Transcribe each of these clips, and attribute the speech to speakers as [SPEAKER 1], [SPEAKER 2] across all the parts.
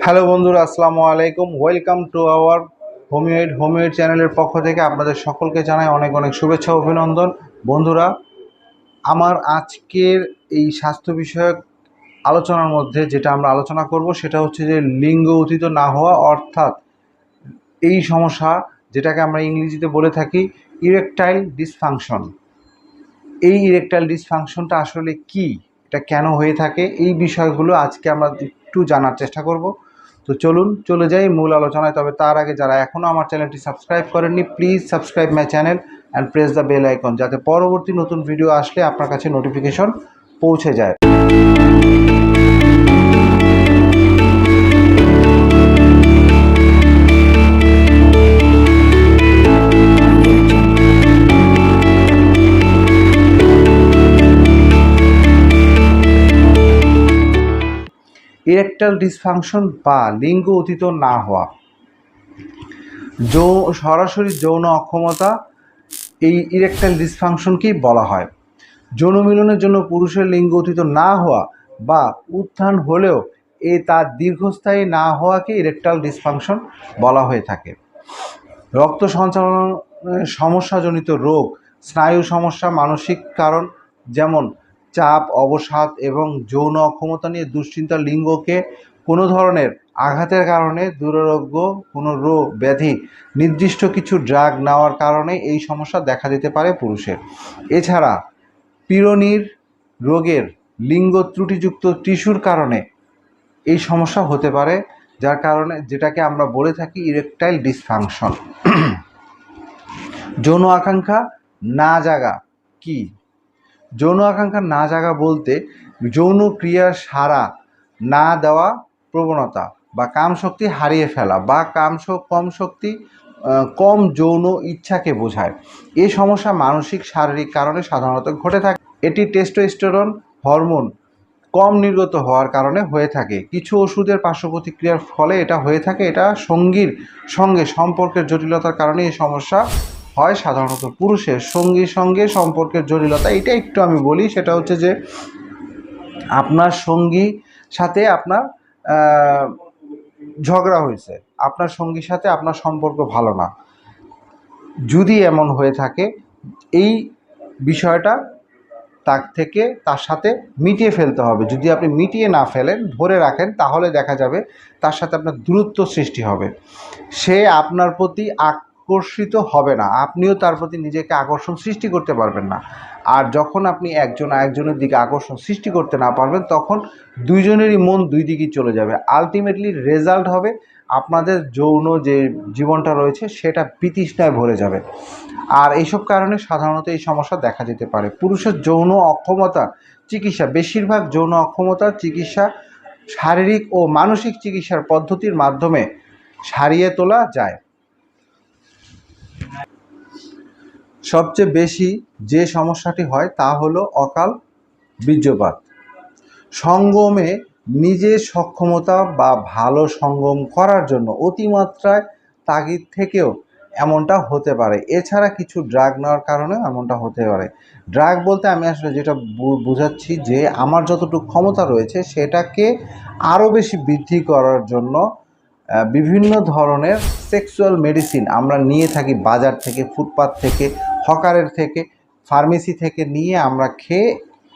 [SPEAKER 1] Hello বন্ধুরা, আসসালামু আলাইকুম। ওয়েলকাম টু আওয়ার হোমিওয়েড চ্যানেলের পক্ষ থেকে আপনাদের সকলকে জানাই অনেক অনেক শুভেচ্ছা অভিনন্দন। বন্ধুরা, আমার আজকের এই স্বাস্থ্য বিষয়ক আলোচনার মধ্যে যেটা আমরা আলোচনা করব সেটা হচ্ছে যে লিঙ্গ উত্থিত না হওয়া, অর্থাৎ এই সমস্যা যেটাকে আমরা ইংরেজিতে বলে থাকি ইরেকটাইল ডিসফাংশন। এই ইরেকটাইল ডিসফাংশনটা আসলে কি, এটা কেন হয়ে থাকে, এই বিষয়গুলো আজকে আমরা একটু জানার চেষ্টা করব। তো চলুন চলে যাই মূল আলোচনায়। তবে তার আগে যারা এখনও আমার চ্যানেলটি সাবস্ক্রাইব করেননি, please subscribe my channel and press the bell icon, যাতে পরবর্তী নতুন ভিডিও আসলে আপনার কাছে নোটিফিকেশন পৌঁছে যায়। ইরেকটাইল ডিসফাংশন বা লিঙ্গ উত্থিত না হওয়া, সরাসরি যৌন অক্ষমতা, এই ইরেকটাইল ডিসফাংশনকেই বলা হয়। যৌন মিলনের জন্য পুরুষের লিঙ্গ উত্থিত না হওয়া বা উত্থান হলেও তার দীর্ঘস্থায়ী না হওয়াকে ইরেকটাইল ডিসফাংশন বলা হয়ে থাকে। রক্ত সঞ্চালন সমস্যাজনিত রোগ, স্নায়ু সমস্যা, মানসিক কারণ যেমন চাপ, অবসাদ এবং যৌন অক্ষমতা নিয়ে দুশ্চিন্তা, লিঙ্গকে কোনো ধরনের আঘাতের কারণে, দুরারোগ্য কোনো রোগ ব্যাধি, নির্দিষ্ট কিছু ড্রাগ নেওয়ার কারণে এই সমস্যা দেখা দিতে পারে পুরুষের। এছাড়া পিরনির রোগের লিঙ্গ ত্রুটিযুক্ত টিস্যুর কারণে এই সমস্যা হতে পারে, যার কারণে যেটাকে আমরা বলে থাকি ইরেকটাইল ডিসফাংশন। যৌন আকাঙ্ক্ষা না জাগা কি? যৌন আকাঙ্ক্ষা না জাগা বলতে যৌন ক্রিয়ার সাড়া না দেওয়া প্রবণতা বা কামশক্তি হারিয়ে ফেলা বা কম যৌন ইচ্ছাকে বোঝায়। এই সমস্যা মানসিক শারীরিক কারণে সাধারণত ঘটে থাকে। এটি টেস্টোস্টেরন হরমোন কম নির্গত হওয়ার কারণে হয়ে থাকে। কিছু ওষুধের পার্শ্ব প্রতিক্রিয়ার ফলে এটা হয়ে থাকে। এটা সঙ্গীর সঙ্গে সম্পর্কের জটিলতার কারণে এই সমস্যা হয়। সাধারণত পুরুষের সঙ্গীর সঙ্গে সম্পর্কের জটিলতা, এটা একটু আমি বলি, সেটা হচ্ছে যে আপনার সঙ্গী সাথে আপনার ঝগড়া হয়েছে, আপনার সঙ্গীর সাথে আপনার সম্পর্ক ভালো না। যদি এমন হয়ে থাকে, এই বিষয়টা তার সাথে মিটিয়ে ফেলতে হবে। যদি আপনি মিটিয়ে না ফেলেন, ধরে রাখেন, তাহলে দেখা যাবে তার সাথে আপনার দূরত্ব সৃষ্টি হবে। সে আপনার প্রতি আকর্ষিত হবে না, আপনিও তার প্রতি নিজেকে আকর্ষণ সৃষ্টি করতে পারবেন না। আর যখন আপনি একজন আরেকজনের দিকে আকর্ষণ সৃষ্টি করতে না পারবেন, তখন দুইজনেরই মন দুই দিকেই চলে যাবে। আলটিমেটলি রেজাল্ট হবে আপনাদের যৌন যে জীবনটা রয়েছে সেটা বিতৃষ্ণায় ভরে যাবে। আর এইসব কারণে সাধারণত এই সমস্যা দেখা যেতে পারে। পুরুষের যৌন অক্ষমতা চিকিৎসা, বেশিরভাগ যৌন অক্ষমতার চিকিৎসা শারীরিক ও মানসিক চিকিৎসার পদ্ধতির মাধ্যমে সারিয়ে তোলা যায়। সবচেয়ে বেশি যে সমস্যাটি হয় তা হলো অকাল বীর্যপাত। সঙ্গমে নিজের সক্ষমতা বা ভালো সঙ্গম করার জন্য অতিমাত্রায় তাগিদ থেকেও এমনটা হতে পারে। এছাড়া কিছু ড্রাগ নেওয়ার কারণেও এমনটা হতে পারে। ড্রাগ বলতে আমি আসলে যেটা বোঝাচ্ছি যে আমার যতটুকু ক্ষমতা রয়েছে সেটাকে আরও বেশি বৃদ্ধি করার জন্য বিভিন্ন ধরনের সেক্সুয়াল মেডিসিন আমরা নিয়ে থাকি, বাজার থেকে, ফুটপাত থেকে, হকারের থেকে, ফার্মেসি থেকে নিয়ে আমরা খেয়ে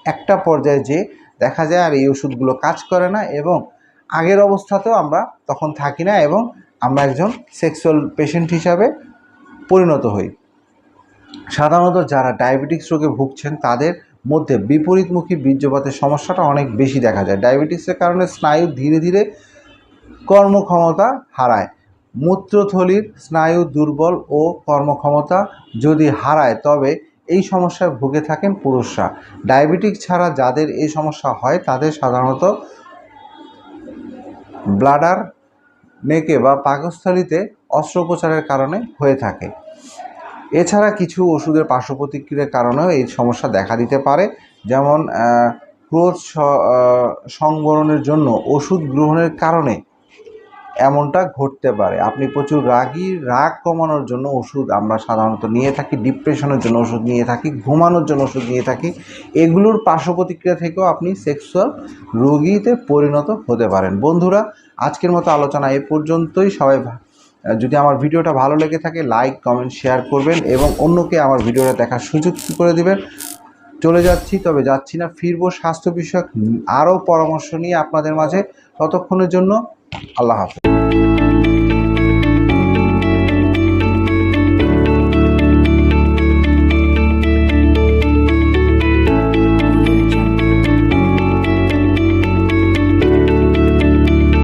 [SPEAKER 1] একটা পর্যায়ে যে দেখা যায় আর এই ওষুধগুলো কাজ করে না এবং আগের অবস্থাতেও আমরা তখন থাকি না এবং আমরা একজন সেক্সুয়াল পেশেন্ট হিসাবে পরিণত হই। সাধারণত যারা ডায়াবেটিক্স রোগে ভুগছেন তাদের মধ্যে বিপরীতমুখী বীর্যপাতের সমস্যাটা অনেক বেশি দেখা যায়। ডায়াবেটিক্সের কারণে স্নায়ু ধীরে ধীরে কর্মক্ষমতা হারায়। মূত্রথলির স্নায়ু দুর্বল ও কর্মক্ষমতা যদি হারায়, তবে এই সমস্যায় ভুগে থাকেন পুরুষরা। ডায়াবেটিস ছাড়া যাদের এই সমস্যা হয় তাদের সাধারণত ব্লাডার নেকে বা পাকস্থলীতে অস্ত্রোপচারের কারণে হয়ে থাকে। এছাড়া কিছু ওষুধের পার্শ্ব প্রতিক্রিয়ার কারণেও এই সমস্যা দেখা দিতে পারে, যেমন ক্রোধ সংবরণের জন্য ওষুধ গ্রহণের কারণে এমনটা ঘটতে পারে। আপনি প্রচুর রাগ কমানোর জন্য ওষুধ আমরা সাধারণত নিয়ে থাকি, ডিপ্রেশনের জন্য ওষুধ নিয়ে থাকি, ঘুমানোর জন্য ওষুধ নিয়ে থাকি। এগুলোর পার্শ্ব প্রতিক্রিয়া থেকেও আপনি সেক্সুয়াল রোগীতে পরিণত হতে পারেন। বন্ধুরা, আজকের মতো আলোচনা এ পর্যন্তই। সবাই যদি আমার ভিডিওটা ভালো লেগে থাকে লাইক, কমেন্ট, শেয়ার করবেন এবং অন্যকে আমার ভিডিওটা দেখার সুযোগ করে দেবেন। চলে যাচ্ছি, তবে যাচ্ছি না, ফিরবো স্বাস্থ্য বিষয়ক আরও পরামর্শ নিয়ে আপনাদের মাঝে। ততক্ষণের জন্য আল্লাহ হাফেজ।